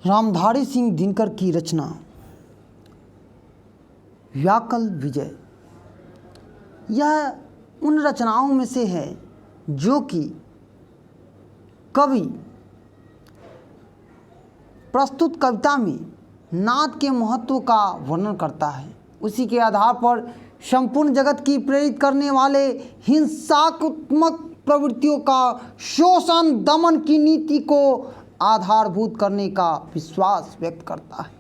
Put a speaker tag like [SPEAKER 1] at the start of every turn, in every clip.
[SPEAKER 1] रामधारी सिंह दिनकर की रचना व्याकल विजय। यह उन रचनाओं में से है जो कि कवि प्रस्तुत कविता में नाद के महत्व का वर्णन करता है। उसी के आधार पर संपूर्ण जगत की प्रेरित करने वाले हिंसात्मक प्रवृत्तियों का शोषण दमन की नीति को आधारभूत करने का विश्वास व्यक्त करता है।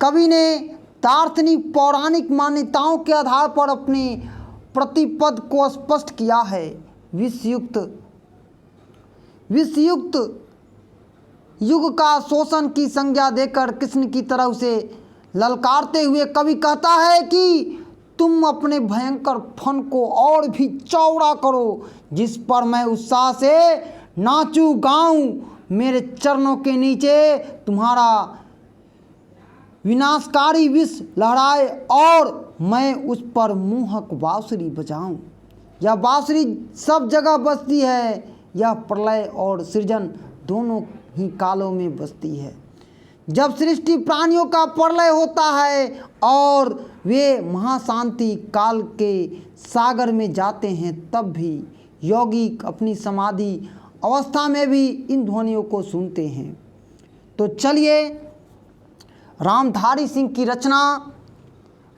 [SPEAKER 1] कवि ने दार्शनिक पौराणिक मान्यताओं के आधार पर अपने प्रतिपद को स्पष्ट किया है। विषयुक्त युग का शोषण की संज्ञा देकर कृष्ण की तरह उसे ललकारते हुए कवि कहता है कि तुम अपने भयंकर फन को और भी चौड़ा करो, जिस पर मैं उत्साह से नाचूं गाऊं। मेरे चरणों के नीचे तुम्हारा विनाशकारी विष लहराए और मैं उस पर मोहक बांसुरी बजाऊं। यह बांसुरी सब जगह बजती है। यह प्रलय और सृजन दोनों ही कालों में बजती है। जब सृष्टि प्राणियों का प्रलय होता है और वे महाशांति काल के सागर में जाते हैं, तब भी योगी अपनी समाधि अवस्था में भी इन ध्वनियों को सुनते हैं। तो चलिए रामधारी सिंह की रचना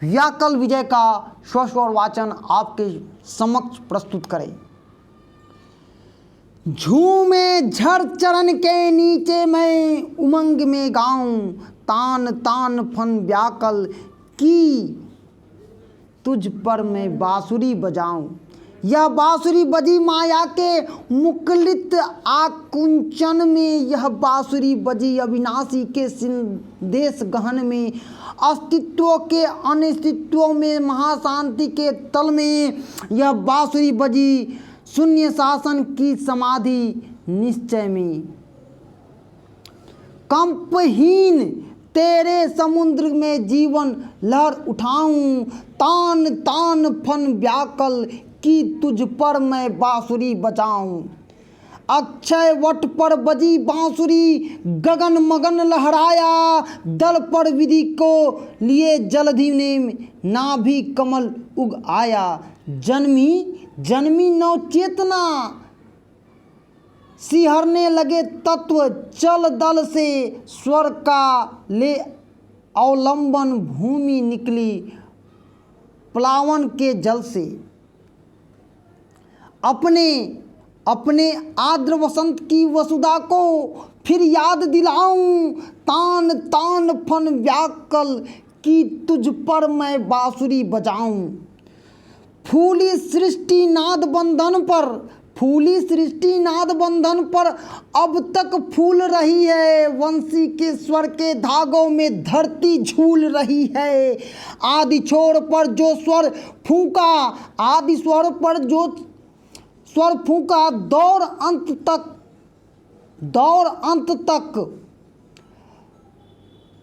[SPEAKER 1] व्याकल विजय का स्वस्वर वाचन आपके समक्ष प्रस्तुत करें। झूमे झर चरण के नीचे मैं उमंग में गाऊं, तान तान फन व्याकल की तुझ पर मैं बांसुरी बजाऊं। यह बांसुरी बजी माया के मुकलित आकुंचन में, यह बांसुरी बजी अविनाशी के संदेश गहन में, अस्तित्व के अनिस्तित्व में, महाशांति के तल में। यह बांसुरी बजी शून्य शासन की समाधि निश्चय में। कंपहीन तेरे समुद्र में जीवन लहर उठाऊं, तान तान फन व्याकल की तुझ पर मैं बांसुरी बजाऊं। अक्षय वट पर बजी बांसुरी गगन मगन लहराया, दल पर विधि को लिए जलधि ने नाभि कमल उग आया। जन्मी जन्मी नवचेतना सिहरने लगे तत्व, चल दल से स्वर का ले अवलंबन, भूमि निकली प्लावन के जल से। अपने आर्द्र वसंत की वसुधा को फिर याद दिलाऊं, तान तान फन व्याकल की तुझ पर मैं बांसुरी बजाऊं। फूली सृष्टि नाद बंधन पर अब तक फूल रही है, वंशी के स्वर के धागों में धरती झूल रही है। आदि छोर पर जो स्वर फूंका दौर अंत तक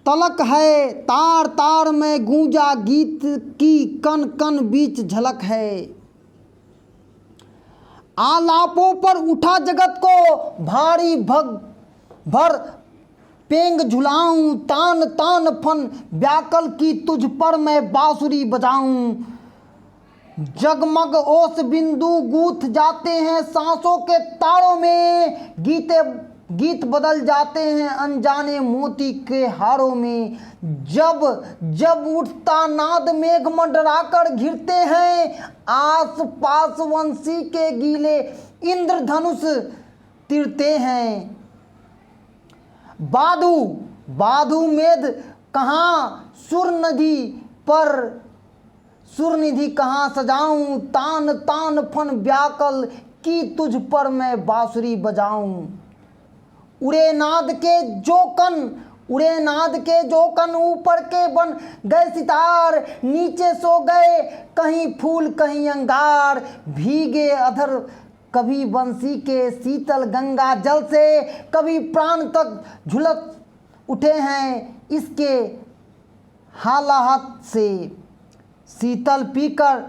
[SPEAKER 1] तलक है। तार तार में गूंजा गीत की कन कन बीच झलक है। आलापों पर उठा जगत को भारी भर पेंग झुलाऊं, तान तान फन व्याकल की तुझ पर मैं बांसुरी बजाऊं। जगमग ओस बिंदु गूंथ जाते हैं सांसों के तारों में, गीत बदल जाते हैं अनजाने मोती के हारों में। जब उठता नाद मेघ मंडराकर घिरते हैं, आस पास वंशी के गीले इंद्रधनुष तिरते हैं। बाधु मेध कहाँ सुरनिधि कहाँ सजाऊं, तान तान फन व्याकल की तुझ पर मैं बांसुरी बजाऊं। उड़े नाद के जोकन ऊपर के बन गए सितार, नीचे सो गए कहीं फूल कहीं अंगार। भीगे अधर कभी बंसी के शीतल गंगा जल से, कभी प्राण तक झुलस उठे हैं इसके हालाहत से। शीतल पीकर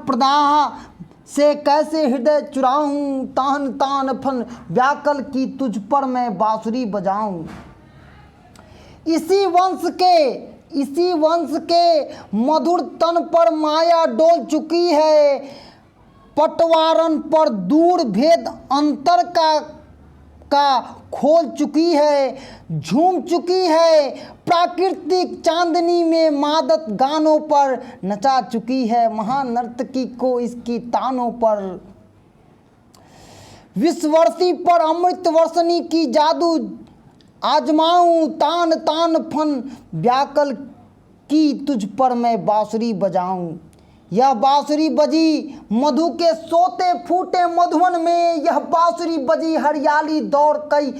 [SPEAKER 1] प्रदाह से कैसे हृदय चुराऊं, तान तान फन व्याकल की तुझ पर मैं बांसुरी बजाऊं। इसी वंश के मधुर तन पर माया डोल चुकी है, पटवारन पर दूर भेद अंतर का खोल चुकी है, झूम चुकी है प्राकृतिक चांदनी में, मादक गानों पर नचा चुकी है महान नर्तकी को इसकी तानों पर। विश्ववर्षी पर अमृत वर्षनी की जादू आजमाऊं, तान तान फन व्याकल की तुझ पर मैं बांसुरी बजाऊं। यह बांसुरी बजी मधु के सोते फूटे मधुवन में, यह बांसुरी बजी हरियाली दौड़ कई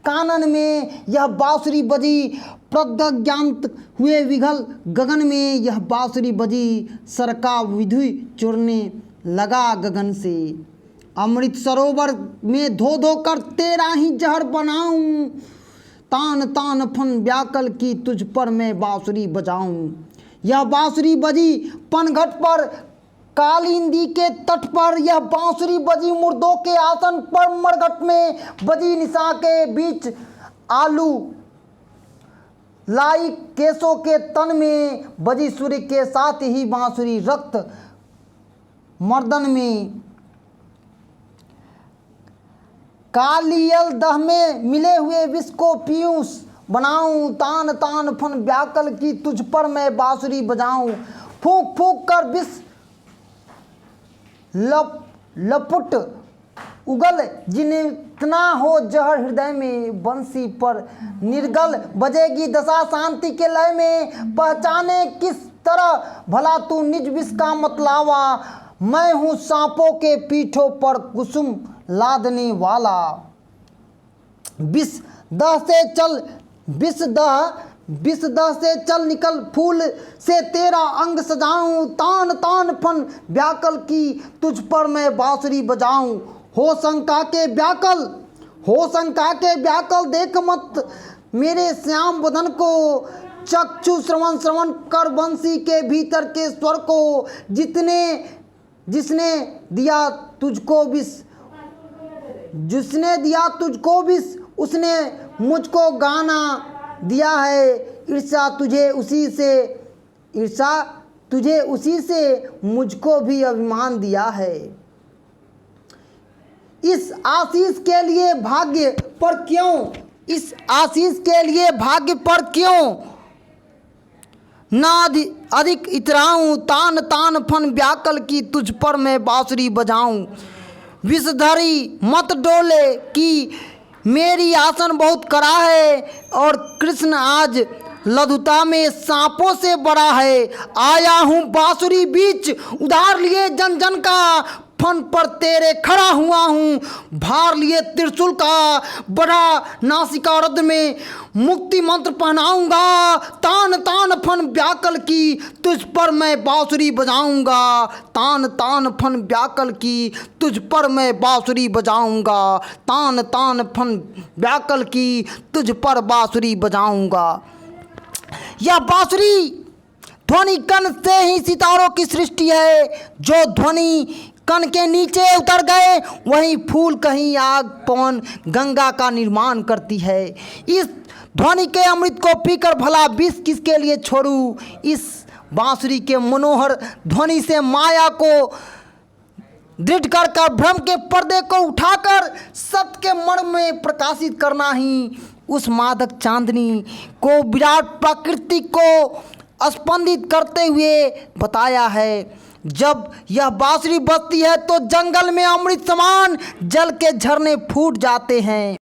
[SPEAKER 1] कानन में, यह बांसुरी बजी प्रज्ञांत हुए विघल गगन में, यह बांसुरी बजी सरका विधि चुरने लगा गगन से। अमृत सरोवर में धो धो कर तेरा ही जहर बनाऊं, तान तान फन व्याकल की तुझ पर मैं बांसुरी बजाऊं। यह बांसुरी बजी पनघट पर कालिंदी के तट पर, यह बांसुरी बजी मुर्दों के आसन पर, मरघट में बजी निशा के बीच आलू लाई केसों के तन में, बजी सूर्य के साथ ही बांसुरी रक्त मर्दन में। कालियल दह में मिले हुए विष को पीयूं बनाऊं, तान तान फन व्याकल की तुझ पर मैं बांसुरी बजाऊं। फूंक फूंक कर विष लपुट उगल जितना हो जहर हृदय में, बंसी पर निर्गल बजेगी दशा शांति के लय में। पहचाने किस तरह भला तू निज विष का मतलावा, मैं हूँ सांपों के पीठों पर कुसुम लादने वाला। विष दह से चल निकल फूल से तेरा अंग सजाऊं, तान तान फन व्याकल की तुझ पर मैं बांसुरी बजाऊं। हो शंका के व्याकल देख मत मेरे श्याम बदन को, चक्षु श्रवण कर बंसी के भीतर के स्वर को। जिसने दिया तुझको विष उसने मुझको गाना दिया है, ईर्षा तुझे उसी से मुझको भी अभिमान दिया है। इस आशीष के लिए भाग्य पर क्यों ना अधिक इतराऊं, तान तान फन व्याकल की तुझ पर मैं बांसुरी बजाऊं। विषधरी मत डोले कि मेरी आसन बहुत कड़ा है, और कृष्ण आज लधुता में सांपों से बड़ा है। आया हूँ बांसुरी बीच उधार लिए जन जन का, फन पर तेरे खड़ा हुआ हूँ भार लिए त्रिशूल का। बड़ा नासिका रद में मुक्ति मंत्र पहनाऊंगा, तान तान फन व्याकल की तुझ पर मैं बांसुरी बजाऊंगा। तान तान फन व्याकल की तुझ पर मैं बांसुरी बजाऊंगा, तान तान फन व्याकल की तुझ पर बांसुरी बजाऊंगा। यह बांसुरी ध्वनि कण से ही सितारों की सृष्टि है, जो ध्वनि कण के नीचे उतर गए वहीं फूल कहीं आग पवन गंगा का निर्माण करती है। इस ध्वनि के अमृत को पीकर भला विष किसके लिए छोड़ूं। इस बांसुरी के मनोहर ध्वनि से माया को दृढ़ कर भ्रम के पर्दे को उठाकर सत्य के मर्म में प्रकाशित करना ही उस मादक चांदनी को विराट प्रकृति को स्पंदित करते हुए बताया है। जब यह बांसुरी बजती है तो जंगल में अमृत समान जल के झरने फूट जाते हैं।